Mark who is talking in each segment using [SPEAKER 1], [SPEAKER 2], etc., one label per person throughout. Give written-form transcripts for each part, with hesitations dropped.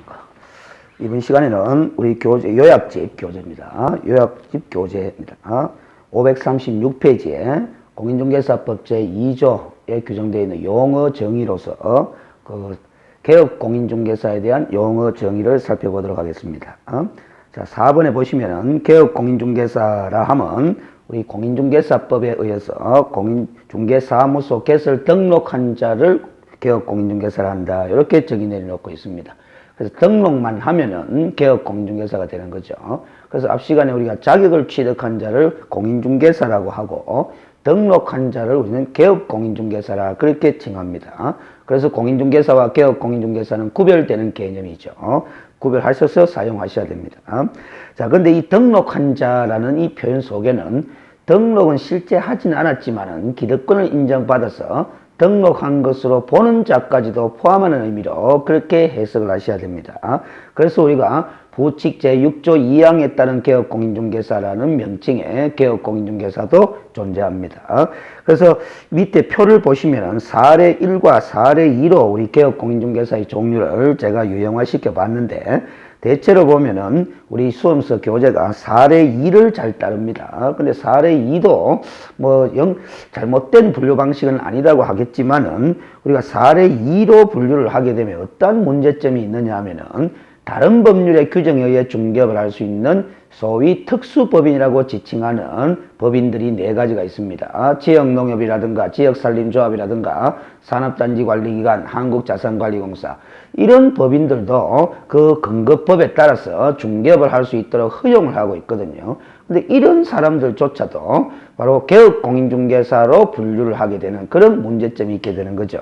[SPEAKER 1] 안녕하십니까. 이번 시간에는 우리 교재, 요약집 교재입니다. 요약집 교재입니다. 536페이지에 공인중개사법 제2조에 규정되어 있는 용어 정의로서 그 개업 공인중개사에 대한 용어 정의를 살펴보도록 하겠습니다. 자, 4번에 보시면은 개업 공인중개사라 하면 우리 공인중개사법에 의해서 공인중개사무소 개설 등록한 자를 개업 공인중개사를 한다. 이렇게 정의 내려놓고 있습니다. 그래서 등록만 하면은 개업 공인중개사가 되는 거죠. 그래서 앞 시간에 우리가 자격을 취득한 자를 공인중개사라고 하고 등록한 자를 우리는 개업 공인중개사라 그렇게 칭합니다. 그래서 공인중개사와 개업 공인중개사는 구별되는 개념이죠. 구별하셔서 사용하셔야 됩니다. 자, 근데 이 등록한 자라는 이 표현 속에는 등록은 실제 하진 않았지만은 기득권을 인정받아서 등록한 것으로 보는 자까지도 포함하는 의미로 그렇게 해석을 하셔야 됩니다. 그래서 우리가 부칙 제6조 2항에 따른 개업공인중개사라는 명칭의 개업공인중개사도 존재합니다. 그래서 밑에 표를 보시면 사례 1과 사례 2로 우리 개업공인중개사의 종류를 제가 유형화시켜 봤는데 대체로 보면은 우리 수험서 교재가 사례 2를 잘 따릅니다. 근데 사례 2도 뭐 잘못된 분류 방식은 아니라고 하겠지만은 우리가 사례 2로 분류를 하게 되면 어떤 문제점이 있느냐 하면은 다른 법률의 규정에 의해 중개업을 할 수 있는 소위 특수법인이라고 지칭하는 법인들이 4가지가 있습니다. 지역농협이라든가 지역산림조합이라든가 산업단지관리기관, 한국자산관리공사 이런 법인들도 그 근거법에 따라서 중개업을 할 수 있도록 허용을 하고 있거든요. 근데 이런 사람들조차도 바로 개업공인중개사로 분류를 하게 되는 그런 문제점이 있게 되는 거죠.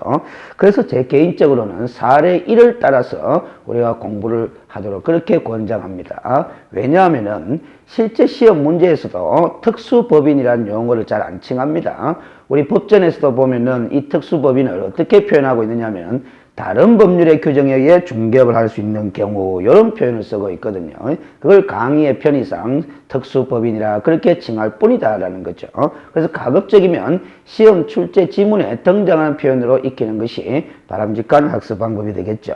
[SPEAKER 1] 그래서 제 개인적으로는 사례 1을 따라서 우리가 공부를 하도록 그렇게 권장합니다. 왜냐하면은 실제 시험 문제에서도 특수법인이라는 용어를 잘 안 칭합니다. 우리 법전에서도 보면은 이 특수법인을 어떻게 표현하고 있느냐 하면 다른 법률의 규정에 의해 중개업을 할 수 있는 경우 이런 표현을 쓰고 있거든요. 그걸 강의의 편의상 특수법인이라 그렇게 칭할 뿐이다라는 거죠. 그래서 가급적이면 시험 출제 지문에 등장하는 표현으로 익히는 것이 바람직한 학습 방법이 되겠죠.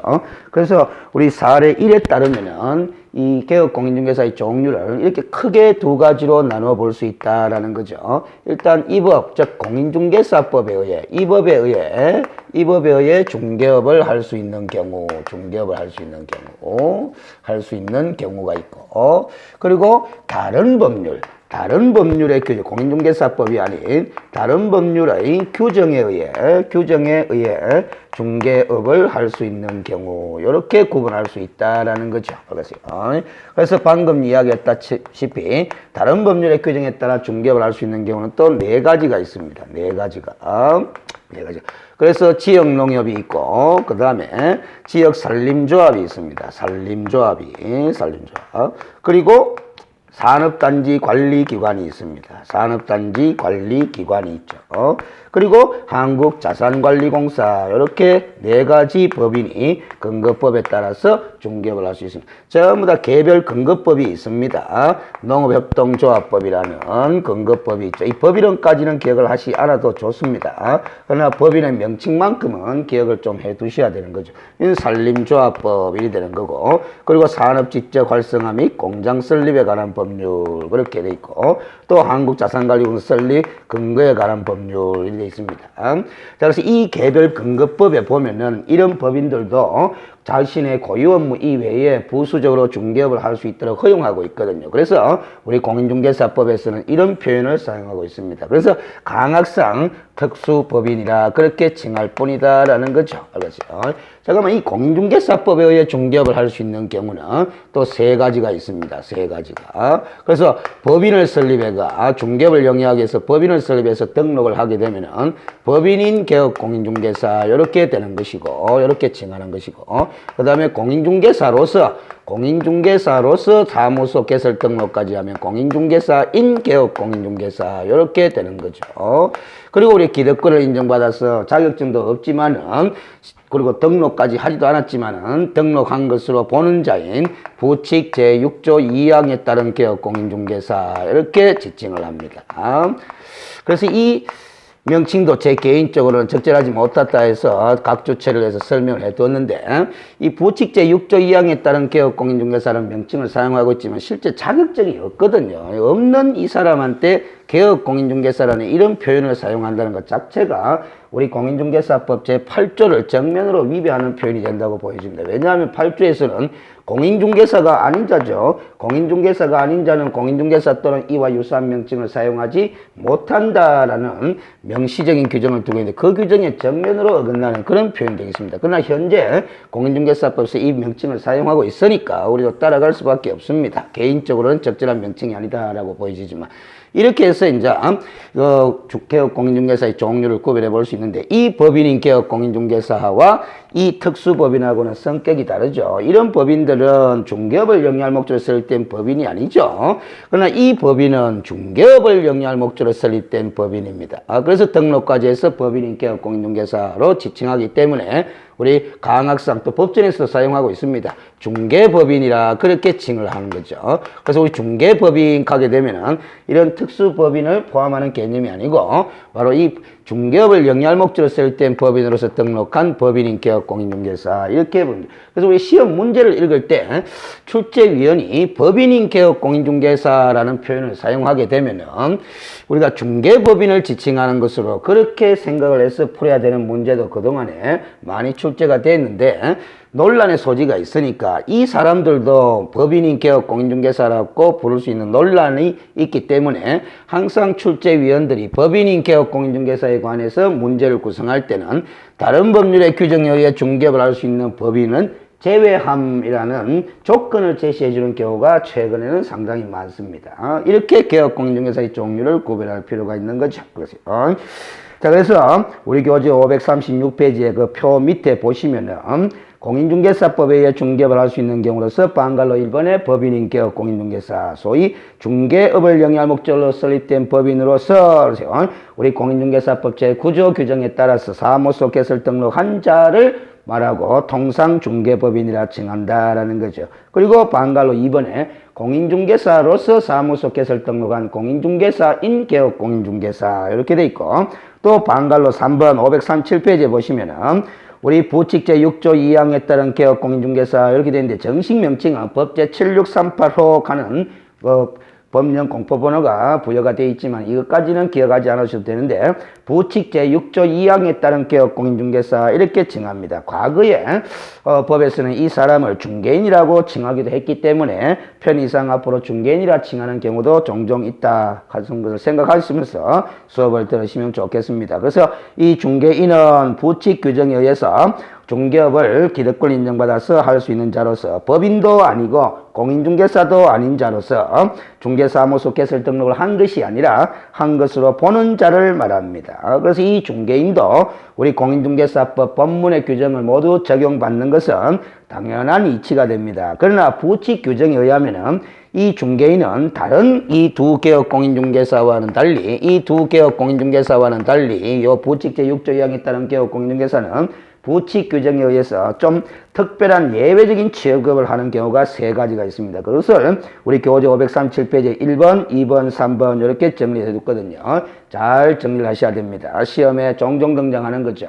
[SPEAKER 1] 그래서 우리 사례 1에 따르면은 이 개업공인중개사의 종류를 이렇게 크게 2가지로 나누어 볼 수 있다라는 거죠. 일단 이 법, 즉 공인중개사법에 의해 이 법에 의해 중개업을 할 수 있는 경우, 할 수 있는 경우가 있고, 그리고 다른 법률의 규정, 공인중개사법이 아닌 다른 법률의 규정에 의해 중개업을 할 수 있는 경우 이렇게 구분할 수 있다라는 거죠. 그래서 방금 이야기했다시피 다른 법률의 규정에 따라 중개업을 할 수 있는 경우는 또 4가지가 있습니다. 4가지가. 그래서 지역농협이 있고 그 다음에 지역산림조합이 있습니다. 산림조합. 그리고 산업단지 관리기관이 있습니다. 산업단지 관리기관이 있죠. 그리고 한국자산관리공사 이렇게 4가지 법인이 근거법에 따라서 중개업을 할 수 있습니다. 전부 다 개별 근거법이 있습니다. 농업협동조합법이라는 근거법이 있죠. 이 법 이름까지는 기억을 하시 않아도 좋습니다. 그러나 법인의 명칭만큼은 기억을 좀 해두셔야 되는 거죠. 이는 산림조합법이 되는 거고 그리고 산업직접 활성화 및 공장 설립에 관한 법률 그렇게 돼 있고 또 한국자산관리공사 설립 근거에 관한 법률이 되어 있습니다. 자, 그래서 이 개별 근거법에 보면은 이런 법인들도 자신의 고유 업무 이외에 부수적으로 중개업을 할 수 있도록 허용하고 있거든요. 그래서 우리 공인중개사법에서는 이런 표현을 사용하고 있습니다. 그래서 강학상 특수법인이라 그렇게 칭할 뿐이다라는 거죠. 알겠죠? 자, 그러면 이 공인중개사법에 의해 중개업을 할 수 있는 경우는 또 3가지가 있습니다. 3가지가. 그래서 법인을 설립해가 중개업을 영위하기 위해서 법인을 설립해서 등록을 하게 되면은 법인인 개업공인중개사 이렇게 되는 것이고 이렇게 칭하는 것이고 그 다음에 공인중개사로서 사무소 개설 등록까지 하면 공인중개사인 개업공인중개사 이렇게 되는 거죠. 그리고 우리 기득권을 인정받아서 자격증도 없지만은 그리고 등록까지 하지도 않았지만은 등록한 것으로 보는 자인 부칙 제6조 2항에 따른 개업공인중개사 이렇게 지칭을 합니다. 그래서 이 명칭도 제 개인적으로는 적절하지 못하다 해서 각 주체를 해서 설명을 해두었는데 이 부칙 제6조 2항에 따른 개업공인중개사라는 명칭을 사용하고 있지만 실제 자격증이 없거든요. 없는 이 사람한테 개업공인중개사라는 이런 표현을 사용한다는 것 자체가 우리 공인중개사법 제8조를 정면으로 위배하는 표현이 된다고 보여집니다. 왜냐하면 8조에서는 공인중개사가 아닌 자죠. 공인중개사가 아닌 자는 공인중개사 또는 이와 유사한 명칭을 사용하지 못한다라는 명시적인 규정을 두고 있는데 그 규정에 정면으로 어긋나는 그런 표현이 되겠습니다. 그러나 현재 공인중개사법에서 이 명칭을 사용하고 있으니까 우리도 따라갈 수밖에 없습니다. 개인적으로는 적절한 명칭이 아니다라고 보여지지만 이렇게 해서 이제 개업 공인중개사의 종류를 구별해 볼 수 있는데 이 법인인 개업 공인중개사와 이 특수법인하고는 성격이 다르죠. 이런 법인들은 중개업을 영위할 목적으로 설립된 법인이 아니죠. 그러나 이 법인은 중개업을 영위할 목적으로 설립된 법인입니다. 그래서 등록과제에서 법인인 개업 공인중개사로 지칭하기 때문에 우리 강학상 또 법전에서 사용하고 있습니다. 중개법인이라 그렇게 칭을 하는 거죠. 그래서 우리 중개법인 가게 되면은 이런 특수법인을 포함하는 개념이 아니고 바로 이 중개업을 영위할 목적으로 설립된 법인으로서 등록한 법인인 개업 공인중개사 이렇게 봅니다. 그래서 우리 시험 문제를 읽을 때 출제위원이 법인인 개업 공인중개사라는 표현을 사용하게 되면은 우리가 중개법인을 지칭하는 것으로 그렇게 생각을 해서 풀어야 되는 문제도 그동안에 많이 출제가 됐는데 논란의 소지가 있으니까 이 사람들도 법인인 개업 공인중개사라고 부를 수 있는 논란이 있기 때문에 항상 출제위원들이 법인인 개업 공인중개사에 관해서 문제를 구성할 때는 다른 법률의 규정에 의해 중개업을 할 수 있는 법인은 제외함이라는 조건을 제시해 주는 경우가 최근에는 상당히 많습니다. 이렇게 개업 공인중개사의 종류를 구별할 필요가 있는 거죠. 자, 그래서 우리 교재 536페이지의 그 표 밑에 보시면은 공인중개사법에 의해 중개업을 할 수 있는 경우로서 방갈로 1번의 법인인 개업 공인중개사, 소위 중개업을 영위할 목적으로 설립된 법인으로서 우리 공인중개사법 제9조 규정에 따라서 사무소 개설 등록한 자를 말하고 통상 중개법인이라 칭한다라는 거죠. 그리고 방갈로 2번에 공인중개사로서 사무소 개설 등록한 공인중개사인 개업 공인중개사 이렇게 돼 있고 또 방갈로 3번 537페이지에 보시면은 우리 부칙 제6조 2항에 따른 개업 공인중개사 이렇게 되는데 정식 명칭은 법제 7638호 가는 법령 공포번호가 부여가 되어 있지만 이것까지는 기억하지 않으셔도 되는데 부칙 제6조 2항에 따른 개업 공인중개사 이렇게 칭합니다. 과거에 법에서는 이 사람을 중개인이라고 칭하기도 했기 때문에 편의상 앞으로 중개인이라 칭하는 경우도 종종 있다 하는 것을 생각하시면서 수업을 들으시면 좋겠습니다. 그래서 이 중개인은 부칙 규정에 의해서 중개업을 기득권 인정받아서 할 수 있는 자로서 법인도 아니고 공인중개사도 아닌 자로서 중개사무소 개설 등록을 한 것이 아니라 한 것으로 보는 자를 말합니다. 그래서 이 중개인도 우리 공인중개사법 법문의 규정을 모두 적용받는 것은 당연한 이치가 됩니다. 그러나 부칙 규정에 의하면은 이 중개인은 다른 이 두 개업 공인중개사와는 달리 이 부칙 제6조 2항에 따른 개업 공인중개사는 부칙 규정에 의해서 좀 특별한 예외적인 취업을 하는 경우가 세 가지가 있습니다. 그것을 우리 교재 537페이지 1번, 2번, 3번 이렇게 정리해 뒀거든요. 잘 정리를 하셔야 됩니다. 시험에 종종 등장하는 거죠.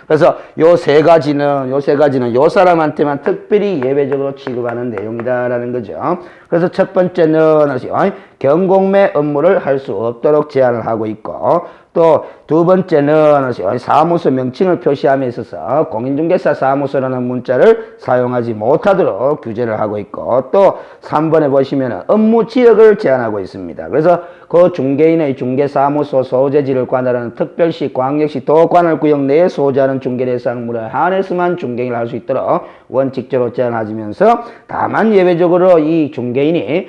[SPEAKER 1] 그래서 요 세 가지는 요 사람한테만 특별히 예외적으로 취급하는 내용이다라는 거죠. 그래서 첫 번째는 경공매 업무를 할 수 없도록 제한을 하고 있고 또 두 번째는 사무소 명칭을 표시함에 있어서 공인중개사 사무소라는 문자를 사용하지 못하도록 규제를 하고 있고 또 3번에 보시면 업무 지역을 제한하고 있습니다. 그래서 그 중개인의 중개사무소 소재지를 관할하는 특별시, 광역시, 도관할구역 내에 소재하는 중개대상물에 한해서만 중개인을 할 수 있도록 원칙적으로 제한하면서 다만 예외적으로 이 중개인이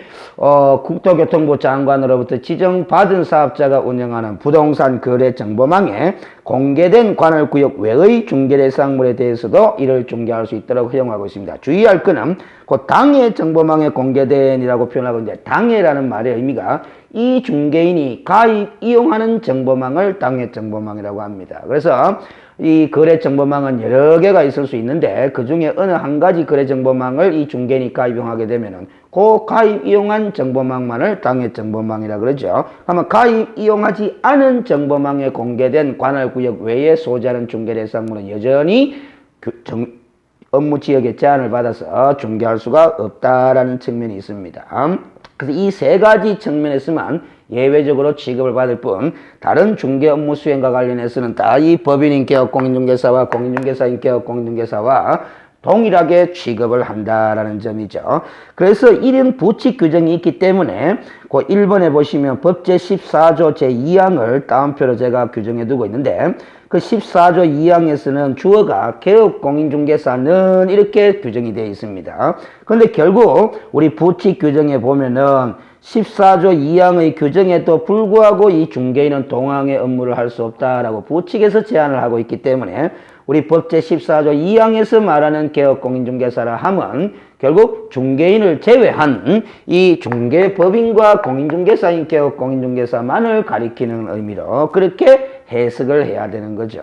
[SPEAKER 1] 국토교통부 장관으로부터 지정받은 사업자가 운영하는 부동산 거래 정보망에 공개된 관할구역 외의 중개대상물에 대해서도 이를 중개할 수 있도록 허용하고 있습니다. 주의할 것은 그 당해 정보망에 공개된이라고 표현하고 있는데 당해라는 말의 의미가 이 중개인이 가입, 이용하는 정보망을 당해정보망이라고 합니다. 그래서 이 거래정보망은 여러 개가 있을 수 있는데 그 중에 어느 한 가지 거래정보망을 이 중개인이 가입, 이용하게 되면은 그 가입, 이용한 정보망만을 당해정보망이라 그러죠. 그러면 가입, 이용하지 않은 정보망에 공개된 관할구역 외에 소지하는 중개대상물은 여전히 업무 지역의 제한을 받아서 중개할 수가 없다라는 측면이 있습니다. 그래서 이 세 가지 측면에서만 예외적으로 취급을 받을 뿐 다른 중개 업무 수행과 관련해서는 다 이 법인인 개업 공인중개사와 공인중개사인 개업 공인중개사와 동일하게 취급을 한다라는 점이죠. 그래서 이런 부칙 규정이 있기 때문에 그 1번에 보시면 법제 14조 제2항을 따옴표로 제가 규정해 두고 있는데 그 14조 2항에서는 주어가 개업 공인중개사는 이렇게 규정이 되어 있습니다. 그런데 결국 우리 부칙 규정에 보면은 14조 2항의 규정에도 불구하고 이 중개인은 동항의 업무를 할 수 없다라고 부칙에서 제한을 하고 있기 때문에 우리 법제 14조 2항에서 말하는 개업 공인중개사라 함은 결국 중개인을 제외한 이 중개법인과 공인중개사인 개업 공인중개사만을 가리키는 의미로 그렇게 해석을 해야 되는 거죠.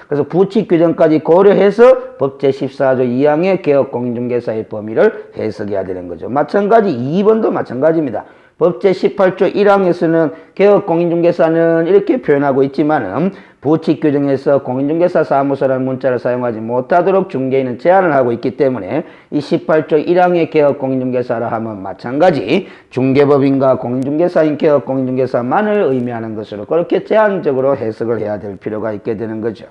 [SPEAKER 1] 그래서 부칙 규정까지 고려해서 법제 14조 2항의 개업 공인중개사의 범위를 해석해야 되는 거죠. 마찬가지 2번도 마찬가지입니다. 법제 18조 1항에서는 개업 공인중개사는 이렇게 표현하고 있지만은 부칙 규정에서 공인중개사 사무소라는 문자를 사용하지 못하도록 중개인은 제한을 하고 있기 때문에 이 18조 1항의 개업 공인중개사라 하면 마찬가지 중개법인과 공인중개사인 개업 공인중개사만을 의미하는 것으로 그렇게 제한적으로 해석을 해야 될 필요가 있게 되는 거죠.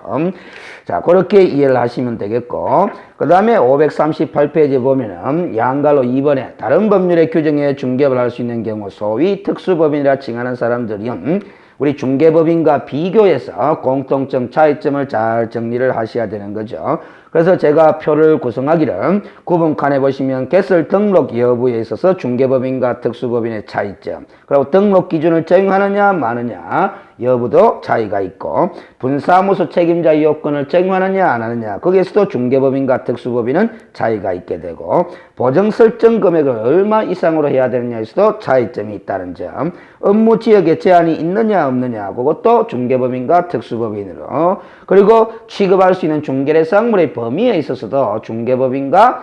[SPEAKER 1] 자, 그렇게 이해를 하시면 되겠고, 그 다음에 538페이지 보면은 양갈로 2번에 다른 법률의 규정에 중개업을 할 수 있는 경우 소위 특수법인이라 칭하는 사람들은 우리 중개법인과 비교해서 공통점, 차이점을 잘 정리를 하셔야 되는 거죠. 그래서 제가 표를 구성하기를 9번 칸에 보시면 개설 등록 여부에 있어서 중개법인과 특수법인의 차이점, 그리고 등록 기준을 적용하느냐 마느냐 여부도 차이가 있고, 분사무소 책임자 요건을 적용하느냐 안 하느냐 거기에서도 중개법인과 특수법인은 차이가 있게 되고, 보정 설정 금액을 얼마 이상으로 해야 되느냐에서도 차이점이 있다는 점, 업무 지역에 제한이 있느냐 없느냐 그것도 중개법인과 특수법인으로, 그리고 취급할 수 있는 중개대상물의 범위에 있어서도 중개법인과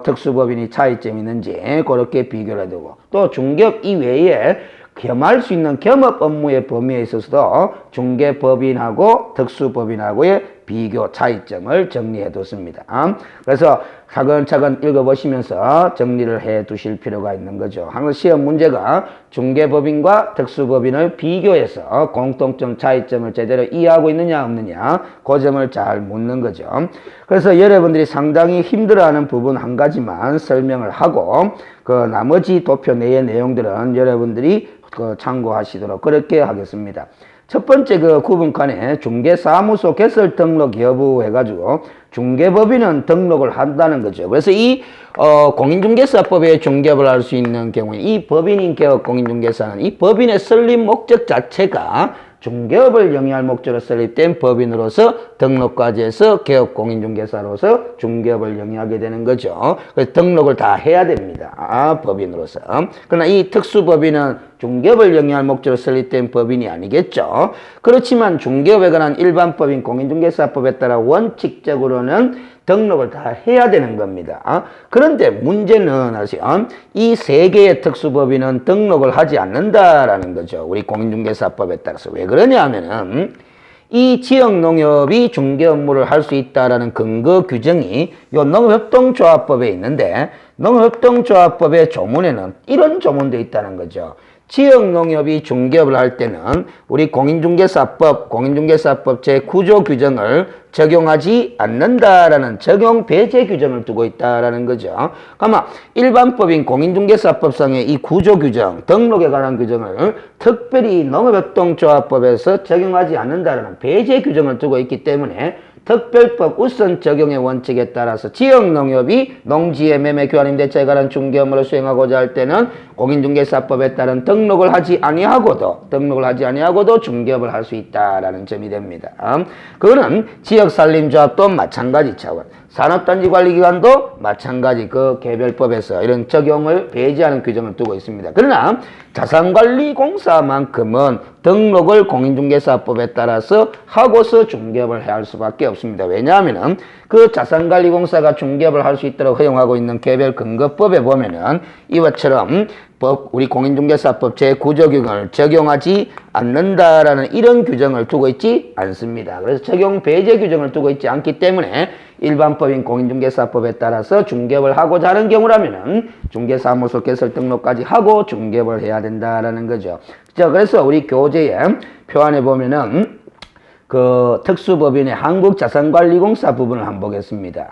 [SPEAKER 1] 특수법인이 차이점이 있는지 그렇게 비교를 해두고, 또 중개업 이외에 겸할 수 있는 겸업 업무의 범위에 있어서도 중개법인하고 특수법인하고의 비교 차이점을 정리해 뒀습니다. 그래서 차근차근 읽어보시면서 정리를 해 두실 필요가 있는 거죠. 항상 시험 문제가 중개법인과 특수법인을 비교해서 공통점 차이점을 제대로 이해하고 있느냐 없느냐 그 점을 잘 묻는 거죠. 그래서 여러분들이 상당히 힘들어하는 부분 한 가지만 설명을 하고 그 나머지 도표 내의 내용들은 여러분들이 참고하시도록 그렇게 하겠습니다. 첫 번째 그 9번 칸에 중개사무소 개설 등록 여부 해가지고 중개법인은 등록을 한다는 거죠. 그래서 이 공인중개사법에 중개업을 할 수 있는 경우에 이 법인인 개업 공인중개사는 이 법인의 설립 목적 자체가 중개업을 영위할 목적으로 설립된 법인으로서 등록까지 해서 개업 공인중개사로서 중개업을 영위하게 되는 거죠. 그래서 등록을 다 해야 됩니다. 법인으로서. 그러나 이 특수법인은 중개업을 영위할 목적으로 설립된 법인이 아니겠죠. 그렇지만 중개업에 관한 일반법인 공인중개사법에 따라 원칙적으로는 등록을 다 해야 되는 겁니다. 그런데 문제는 아시죠? 이 세 개의 특수법인은 등록을 하지 않는다라는 거죠. 우리 공인중개사법에 따라서. 왜 그러냐 하면은 이 지역농협이 중개 업무를 할 수 있다라는 근거 규정이 요 농협협동조합법에 있는데, 농협협동조합법의 조문에는 이런 조문도 있다는 거죠. 지역농협이 중개업을 할 때는 우리 공인중개사법 제9조 규정을 적용하지 않는다라는 적용 배제 규정을 두고 있다라는 거죠. 그러면 일반법인 공인중개사법상의 이 구조 규정, 등록에 관한 규정을 특별히 농협협동조합법에서 적용하지 않는다라는 배제 규정을 두고 있기 때문에 특별법 우선 적용의 원칙에 따라서 지역농협이 농지의 매매 교환 임대차에 관한 중개 업무를 수행하고자 할 때는 공인중개사법에 따른 등록을 하지 아니하고도 중개업을 할 수 있다라는 점이 됩니다. 그거는 지역산림조합도 마찬가지 차원. 산업단지관리기관도 마찬가지 그 개별법에서 이런 적용을 배제하는 규정을 두고 있습니다. 그러나 자산관리공사만큼은 등록을 공인중개사법에 따라서 하고서 중개업을 해야 할 수밖에 없습니다. 왜냐하면 그 자산관리공사가 중개업을 할 수 있도록 허용하고 있는 개별근거법에 보면은 이와처럼 우리 공인중개사법 제9조 규정을 적용하지 않는다라는 이런 규정을 두고 있지 않습니다. 그래서 적용 배제 규정을 두고 있지 않기 때문에 일반법인 공인중개사법에 따라서 중개업을 하고자 하는 경우라면은 중개사무소 개설 등록까지 하고 중개업을 해야 된다라는 거죠. 자, 그래서 우리 교재에 표안에 보면은 그 특수법인의 한국자산관리공사 부분을 한번 보겠습니다.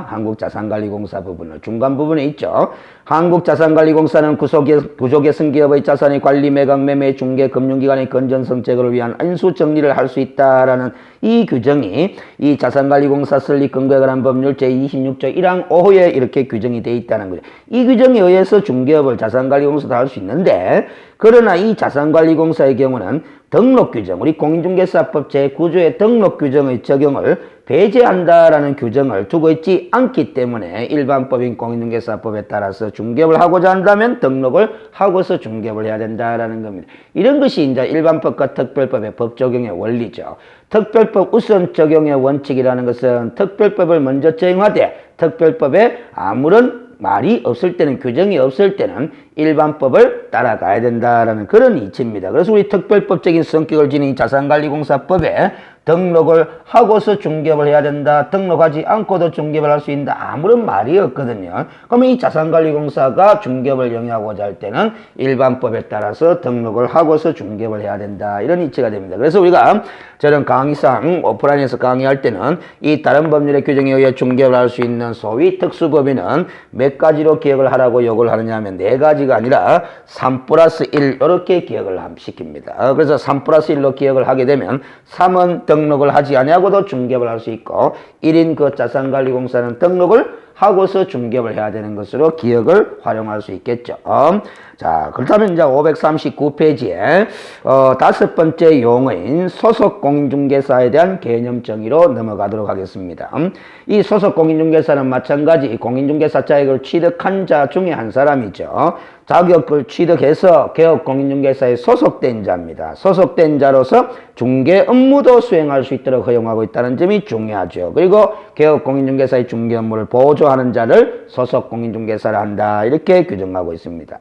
[SPEAKER 1] 한국자산관리공사 부분을 중간 부분에 있죠. 한국자산관리공사는 구조개선기업의 자산의 관리, 매각, 매매, 중개, 금융기관의 건전성 제거를 위한 인수 정리를 할 수 있다라는 이 규정이 이 자산관리공사 설립 근거에 관한 법률 제26조 1항 5호에 이렇게 규정이 되어 있다는 거죠. 이 규정에 의해서 중개업을 자산관리공사도 할 수 있는데, 그러나 이 자산관리공사의 경우는 등록규정, 우리 공인중개사법 제9조의 등록규정의 적용을 배제한다라는 규정을 두고 있지 않기 때문에 일반법인 공인중개사법에 따라서 중개업을 하고자 한다면 등록을 하고서 중개업을 해야 된다라는 겁니다. 이런 것이 이제 일반법과 특별법의 법 적용의 원리죠. 특별법 우선 적용의 원칙이라는 것은 특별법을 먼저 적용하되 특별법에 아무런 말이 없을 때는, 규정이 없을 때는 일반법을 따라가야 된다라는 그런 이치입니다. 그래서 우리 특별법적인 성격을 지닌 자산관리공사법에 등록을 하고서 중개업을 해야 된다, 등록하지 않고도 중개업을 할 수 있다, 아무런 말이 없거든요. 그러면 이 자산관리공사가 중개업을 영위하고자 할 때는 일반법에 따라서 등록을 하고서 중개업을 해야 된다, 이런 이치가 됩니다. 그래서 우리가 저런 강의상 오프라인에서 강의할 때는 이 다른 법률의 규정에 의해 중개업을 할 수 있는 소위 특수법인은 몇 가지로 기억을 하라고 요구를 하느냐 하면 4가지가 아니라 3+1 이렇게 기억을 시킵니다. 그래서 3+1로 기억을 하게 되면 3은 등록을 하지 아니하고도 중개업을 할 수 있고 1인 그 자산관리공사는 등록을 하고서 중개업을 해야 되는 것으로 기억을 활용할 수 있겠죠. 자, 그렇다면 이제 539페이지에 5번째 용어인 소속공인중개사에 대한 개념 정의로 넘어가도록 하겠습니다. 이 소속공인중개사는 마찬가지 공인중개사 자격을 취득한 자 중에 한 사람이죠. 자격을 취득해서 개업공인중개사에 소속된 자입니다. 소속된 자로서 중개 업무도 수행할 수 있도록 허용하고 있다는 점이 중요하죠. 그리고 개업공인중개사의 중개 업무를 보조하는 자를 소속공인중개사를 한다, 이렇게 규정하고 있습니다.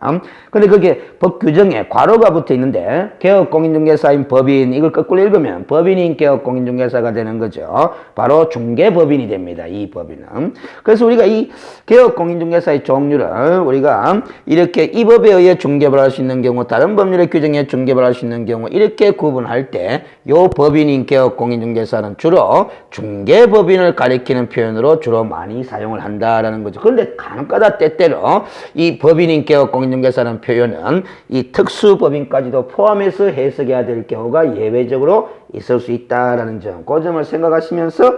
[SPEAKER 1] 근데 그게 법 규정에 괄호가 붙어 있는데 개업공인중개사인 법인, 이걸 거꾸로 읽으면 법인인 개업공인중개사가 되는 거죠. 바로 중개법인이 됩니다, 이 법인은. 그래서 우리가 이 개업공인중개사의 종류를 우리가 이렇게 이 법에 의해 중개업을 할 수 있는 경우, 다른 법률의 규정에 중개업을 할 수 있는 경우 이렇게 구분할 때 요 법인인 개업공인중개사는 주로 중개법인을 가리키는 표현으로 주로 많이 사용을 한다라는 거죠. 그런데 간혹가다 때때로 이 법인인 개업공인중개사라는 표현은 이 특수법인까지도 포함해서 해석해야 될 경우가 예외적으로 있을 수 있다라는 점, 그 점을 생각하시면서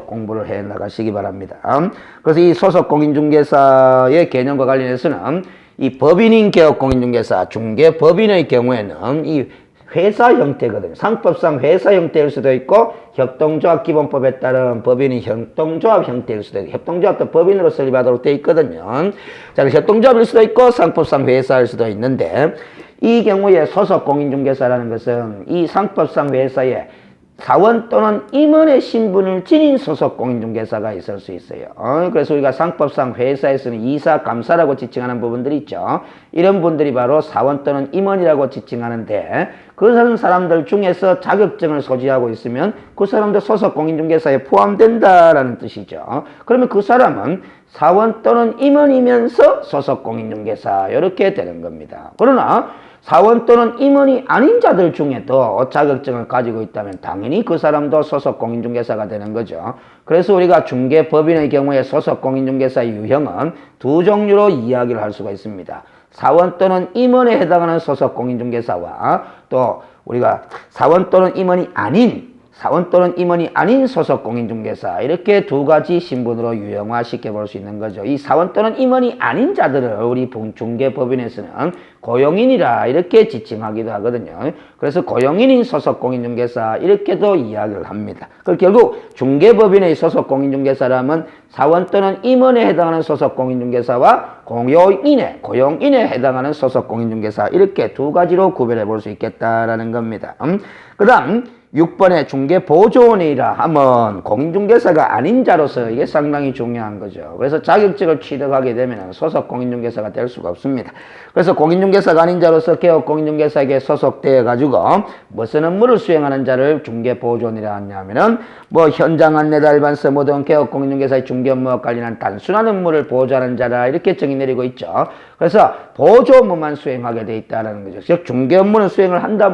[SPEAKER 1] 공부를 해 나가시기 바랍니다. 그래서 이 소속공인중개사의 개념과 관련해서는 이 법인인 개업공인중개사, 중개법인의 경우에는 이 회사 형태거든요. 상법상 회사 형태일 수도 있고 협동조합기본법에 따른 법인이 협동조합 형태일 수도 있고, 협동조합도 법인으로 설립하도록 되어 있거든요. 자, 협동조합일 수도 있고 상법상 회사일 수도 있는데, 이 경우에 소속공인중개사라는 것은 이 상법상 회사에 사원 또는 임원의 신분을 지닌 소속공인중개사가 있을 수 있어요. 그래서 우리가 상법상 회사에서는 이사, 감사라고 지칭하는 부분들이 있죠. 이런 분들이 바로 사원 또는 임원이라고 지칭하는데, 그 사람들 중에서 자격증을 소지하고 있으면 그 사람도 소속공인중개사에 포함된다라는 뜻이죠. 그러면 그 사람은 사원 또는 임원이면서 소속공인중개사, 이렇게 되는 겁니다. 그러나 사원 또는 임원이 아닌 자들 중에도 자격증을 가지고 있다면 당연히 그 사람도 소속공인중개사가 되는 거죠. 그래서 우리가 중개법인의 경우에 소속공인중개사의 유형은 두 종류로 이야기를 할 수가 있습니다. 사원 또는 임원에 해당하는 소속공인중개사와 또 우리가 사원 또는 임원이 아닌 사원 또는 임원이 아닌 소속 공인중개사 이렇게 두 가지 신분으로 유형화시켜 볼 수 있는 거죠. 이 사원 또는 임원이 아닌 자들을 우리 중개법인에서는 고용인이라 이렇게 지칭하기도 하거든요. 그래서 고용인인 소속 공인중개사 이렇게도 이야기를 합니다. 그 결국 중개법인의 소속 공인중개사라면 사원 또는 임원에 해당하는 소속 공인중개사와 고용인에 해당하는 소속 공인중개사 이렇게 두 가지로 구별해 볼 수 있겠다라는 겁니다. 그 다음 6번에 중개보조원이라 하면 공인중개사가 아닌 자로서 이게 상당히 중요한 거죠. 그래서 자격증을 취득하게 되면 소속 공인중개사가 될 수가 없습니다. 그래서 공인중개사가 아닌 자로서 개업 공인중개사에게 소속되어 가지고 무슨 업무를 수행하는 자를 중개보조원이라 하냐면은 뭐 현장 안내 달반서 모든 개업 공인중개사의 중개 업무와 관련한 단순한 업무를 보조하는 자라 이렇게 정의 내리고 있죠. 그래서 보조 업무만 수행하게 돼 있다는 거죠. 즉 중개 업무는 수행을 한다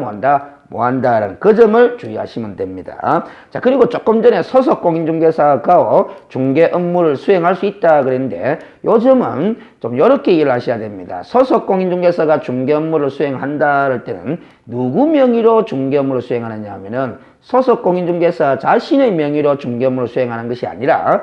[SPEAKER 1] 뭐 한다라는 그 점을 주의하시면 됩니다. 자, 그리고 조금 전에 소속 공인중개사가 중개 업무를 수행할 수 있다 그랬는데 요즘은 좀 이렇게 이해를 하셔야 됩니다. 소속 공인중개사가 중개 업무를 수행한다 할 때는 누구 명의로 중개 업무를 수행하느냐 하면은 소속 공인중개사 자신의 명의로 중개 업무를 수행하는 것이 아니라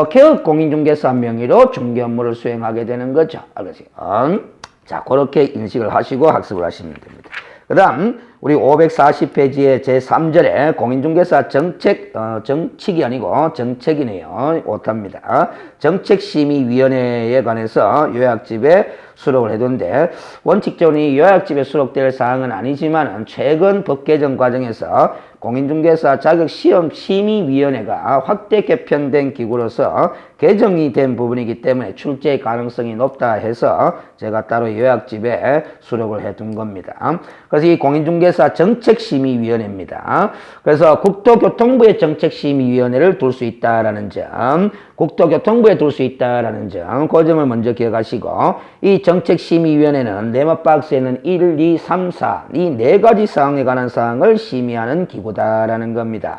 [SPEAKER 1] 개업 공인중개사 명의로 중개 업무를 수행하게 되는 거죠. 알겠어요? 자, 그렇게 인식을 하시고 학습을 하시면 됩니다. 그 다음 우리 540페이지의 제3절에 공인중개사 정책이 아니고 정책이네요. 오답니다. 정책심의위원회에 관해서 요약집에 수록을 해둔데 원칙적으로 이 요약집에 수록될 사항은 아니지만 최근 법 개정 과정에서 공인중개사 자격시험심의위원회가 확대 개편된 기구로서 개정이 된 부분이기 때문에 출제 가능성이 높다 해서 제가 따로 요약집에 수록을 해둔 겁니다. 그래서 이 공인중개사 정책심의위원회입니다. 그래서 국토교통부의 정책심의위원회를 둘 수 있다라는 점, 국토교통부에 둘 수 있다라는 점, 그 점을 먼저 기억하시고 이 정책심의위원회는 네모박스에는 1, 2, 3, 4 이 네 가지 사항에 관한 사항을 심의하는 기구다라는 겁니다.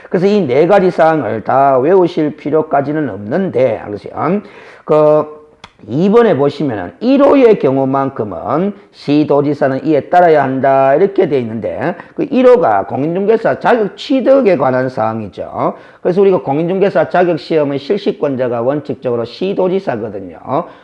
[SPEAKER 1] 그래서 이 네 가지 사항을 다 외우실 필요까지는 없는데, 그 2번에 보시면은 1호의 경우만큼은 시도지사는 이에 따라야 한다 이렇게 돼 있는데 그 1호가 공인중개사 자격 취득에 관한 사항이죠. 그래서 우리가 공인중개사 자격시험의 실시권자가 원칙적으로 시도지사거든요.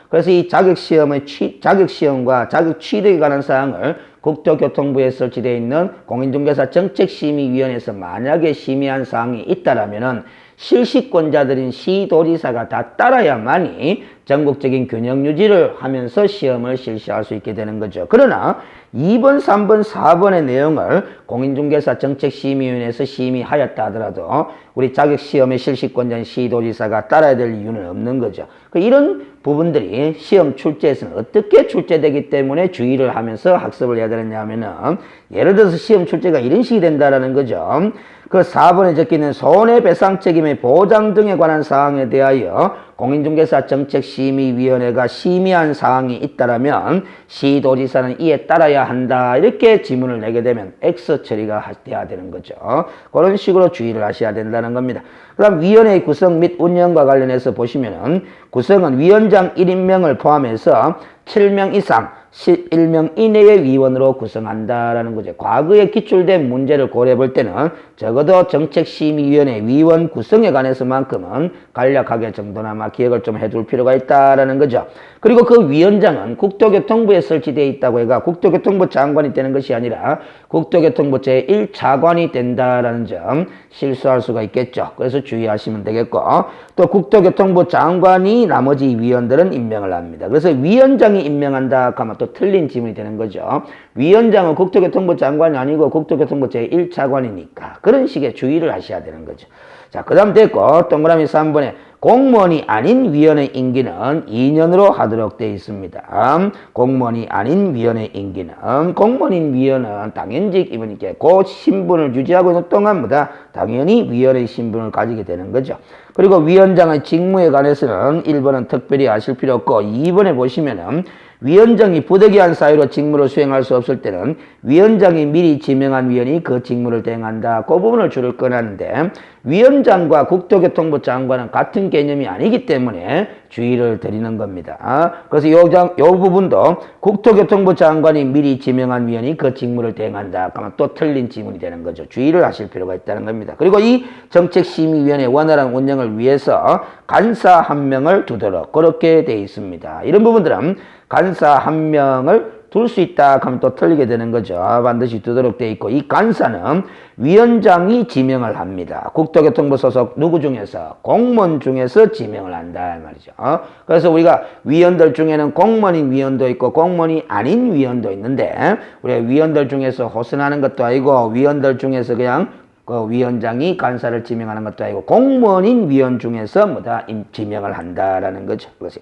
[SPEAKER 1] 그래서 이 자격시험과 자격 취득에 관한 사항을 국토교통부에 설치되어 있는 공인중개사 정책심의위원회에서 만약에 심의한 사항이 있다라면은 실시권자들인 시도지사가 다 따라야만이 전국적인 균형 유지를 하면서 시험을 실시할 수 있게 되는 거죠. 그러나 2번, 3번, 4번의 내용을 공인중개사 정책심의위원회에서 심의하였다 하더라도 우리 자격시험의 실시권자인 시도지사가 따라야 될 이유는 없는 거죠. 이런 부분들이 시험 출제에서는 어떻게 출제되기 때문에 주의를 하면서 학습을 해야 되느냐 하면은 예를 들어서 시험 출제가 이런 식이 된다라는 거죠. 그 4번에 적혀있는 손해배상 책임의 보장 등에 관한 사항에 대하여 공인중개사 정책심의위원회가 심의한 사항이 있다라면 시도지사는 이에 따라야 한다 이렇게 지문을 내게 되면 X 처리가 돼야 되는 거죠. 그런 식으로 주의를 하셔야 된다는 겁니다. 그 다음 위원회의 구성 및 운영과 관련해서 보시면은 구성은 위원장 1인명을 포함해서 7명 이상 11명 이내의 위원으로 구성한다라는 거죠. 과거에 기출된 문제를 고려해 볼 때는 적어도 정책심의위원회 위원 구성에 관해서만큼은 간략하게 정도나마 기억을 좀 해둘 필요가 있다라는 거죠. 그리고 그 위원장은 국토교통부에 설치되어 있다고 해가 국토교통부 장관이 되는 것이 아니라 국토교통부 제1차관이 된다라는 점 실수할 수가 있겠죠. 그래서 주의하시면 되겠고 또 국토교통부 장관이 나머지 위원들은 임명을 합니다. 그래서 위원장이 임명한다 하면 또 틀린 지문이 되는 거죠. 위원장은 국토교통부 장관이 아니고 국토교통부 제1차관이니까 그런 식의 주의를 하셔야 되는 거죠. 자, 그 다음 됐고 동그라미 3번에 공무원이 아닌 위원회 임기는 2년으로 하도록 되어 있습니다. 공무원이 아닌 위원회 임기는 공무원인 위원은 당연직이면 이렇게 그 신분을 유지하고 있는 동안마다 당연히 위원의 신분을 가지게 되는 거죠. 그리고 위원장의 직무에 관해서는 1번은 특별히 아실 필요 없고 2번에 보시면은 위원장이 부득이한 사유로 직무를 수행할 수 없을 때는 위원장이 미리 지명한 위원이 그 직무를 대행한다. 그 부분을 줄을 꺼놨는데 위원장과 국토교통부 장관은 같은 개념이 아니기 때문에 주의를 드리는 겁니다. 그래서 요 부분도 국토교통부 장관이 미리 지명한 위원이 그 직무를 대행한다. 그러면 또 틀린 지문이 되는 거죠. 주의를 하실 필요가 있다는 겁니다. 그리고 이 정책심의위원회 원활한 운영을 위해서 간사 한 명을 두도록 그렇게 돼 있습니다. 이런 부분들은 간사 한 명을 둘 수 있다 하면 또 틀리게 되는 거죠. 반드시 두도록 돼 있고 이 간사는 위원장이 지명을 합니다. 국토교통부 소속 누구 중에서? 공무원 중에서 지명을 한다 말이죠. 그래서 우리가 위원들 중에는 공무원인 위원도 있고 공무원이 아닌 위원도 있는데 우리가 위원들 중에서 호선하는 것도 아니고 위원들 중에서 그냥 그 위원장이 간사를 지명하는 것도 아니고 공무원인 위원 중에서 뭐다 지명을 한다라는 거죠. 그것이.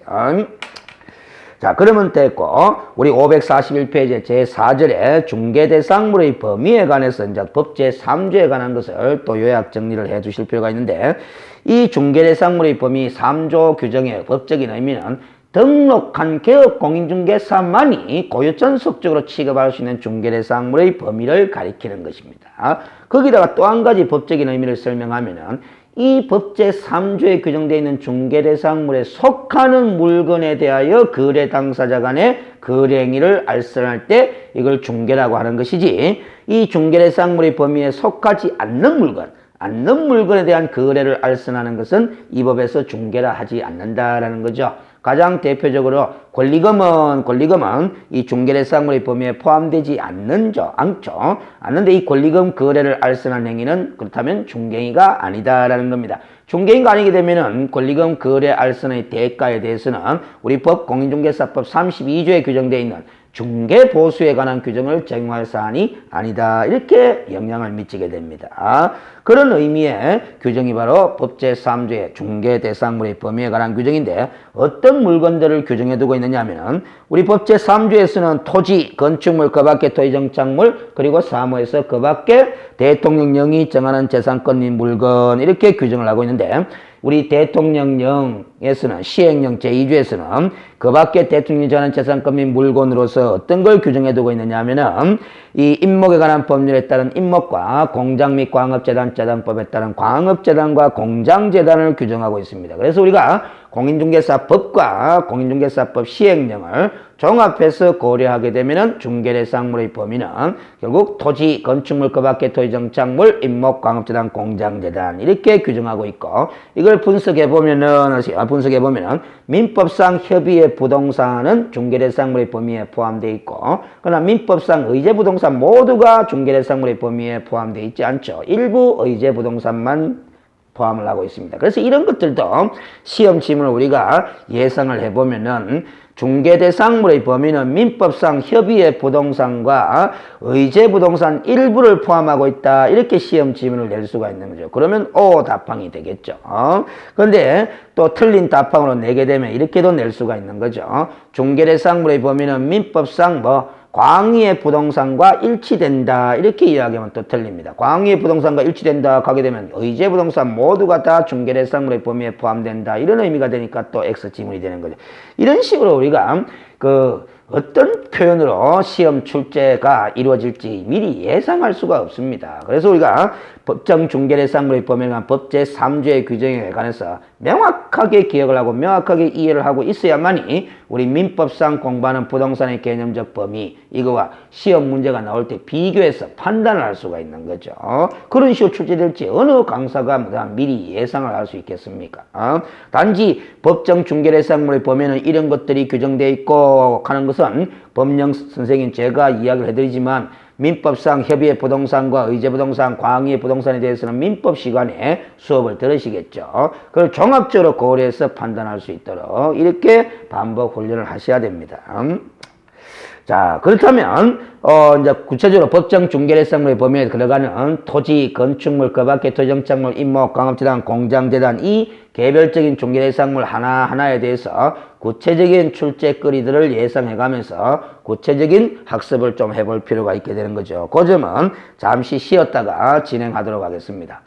[SPEAKER 1] 자, 그러면 됐고, 우리 541페이지 제4절에 중개대상물의 범위에 관해서 이제 법 제3조에 관한 것을 또 요약 정리를 해 주실 필요가 있는데, 이 중개대상물의 범위 3조 규정의 법적인 의미는 등록한 개업 공인중개사만이 고유전속적으로 취급할 수 있는 중개대상물의 범위를 가리키는 것입니다. 거기다가 또 한 가지 법적인 의미를 설명하면은 이 법 제3조에 규정되어 있는 중개대상물에 속하는 물건에 대하여 거래 당사자 간의 거래 행위를 알선할 때 이걸 중개라고 하는 것이지 이 중개대상물의 범위에 속하지 않는 물건에 대한 거래를 알선하는 것은 이 법에서 중개라 하지 않는다라는 거죠. 가장 대표적으로 권리금은 이 중개대상물의 범위에 포함되지 않죠. 않는데 이 권리금 거래를 알선한 행위는 그렇다면 중개행위가 아니다라는 겁니다. 중개행위가 아니게 되면은 권리금 거래 알선의 대가에 대해서는 우리 법 공인중개사법 32조에 규정되어 있는 중개보수에 관한 규정을 적용할 사안이 아니다. 이렇게 영향을 미치게 됩니다. 그런 의미의 규정이 바로 법 제3조의 중개대상물의 범위에 관한 규정인데 어떤 물건들을 규정해 두고 있느냐 하면 우리 법 제3조에서는 토지, 건축물, 그 밖의 토지정착물 그리고 사무에서 그 밖에 대통령령이 정하는 재산권 및 물건 이렇게 규정을 하고 있는데 우리 대통령령에서는 시행령 제2조에서는 그 밖에 대통령이 정하는 재산권 및 물건으로서 어떤 걸 규정해 두고 있느냐 하면은 이 임목에 관한 법률에 따른 임목과 공장 및 광업재단 재단법에 따른 광업재단과 공장재단을 규정하고 있습니다. 그래서 우리가 공인중개사법과 공인중개사법 시행령을 종합해서 고려하게 되면은 중개대상물의 범위는 결국 토지, 건축물, 그 밖의 토지정착물, 임목, 광업재단, 공장재단 이렇게 규정하고 있고 이걸 분석해 보면은 민법상 협의의 부동산은 중개대상물의 범위에 포함되어 있고 그러나 민법상 의제부동산 모두가 중개대상물의 범위에 포함되어 있지 않죠. 일부 의제부동산만 포함을 하고 있습니다. 그래서 이런 것들도 시험 지문을 우리가 예상을 해보면은 중개대상물의 범위는 민법상 협의의 부동산과 의제부동산 일부를 포함하고 있다. 이렇게 시험 지문을 낼 수가 있는 거죠. 그러면 O 답항이 되겠죠. 그런데 또 틀린 답항으로 내게 되면 이렇게도 낼 수가 있는 거죠. 중개대상물의 범위는 민법상 광의의 부동산과 일치된다. 이렇게 이야기하면 또 틀립니다. 광의의 부동산과 일치된다 하게 되면 의제부동산 모두가 다 중개대상물의 범위에 포함된다. 이런 의미가 되니까 또 X 지문이 되는 거죠. 이런 식으로 우리가 어떤 표현으로 시험 출제가 이루어질지 미리 예상할 수가 없습니다. 그래서 우리가 법정 중개대상물의 범위에 관한 법 제3조의 규정에 관해서 명확하게 기억을 하고 명확하게 이해를 하고 있어야만이 우리 민법상 공부하는 부동산의 개념적 범위 이거와 시험 문제가 나올 때 비교해서 판단을 할 수가 있는 거죠. 그런 식으로 출제될지 어느 강사가 미리 예상을 할 수 있겠습니까? 단지 법정 중개대상물의 범위에는 이런 것들이 규정되어 있고 하는 것은 법령 선생님 제가 이야기를 해드리지만 민법상 협의의 부동산과 의제부동산, 광의의 부동산에 대해서는 민법 시간에 수업을 들으시겠죠. 그걸 종합적으로 고려해서 판단할 수 있도록 이렇게 반복 훈련을 하셔야 됩니다. 자, 그렇다면 이제 구체적으로 법정 중개대상물의 범위에 들어가는 토지, 건축물, 그 밖의 토지정착물, 임목, 광업재단, 공장재단 이 개별적인 중개대상물 하나하나에 대해서 구체적인 출제거리들을 예상해가면서 구체적인 학습을 좀 해볼 필요가 있게 되는 거죠. 그 점은 잠시 쉬었다가 진행하도록 하겠습니다.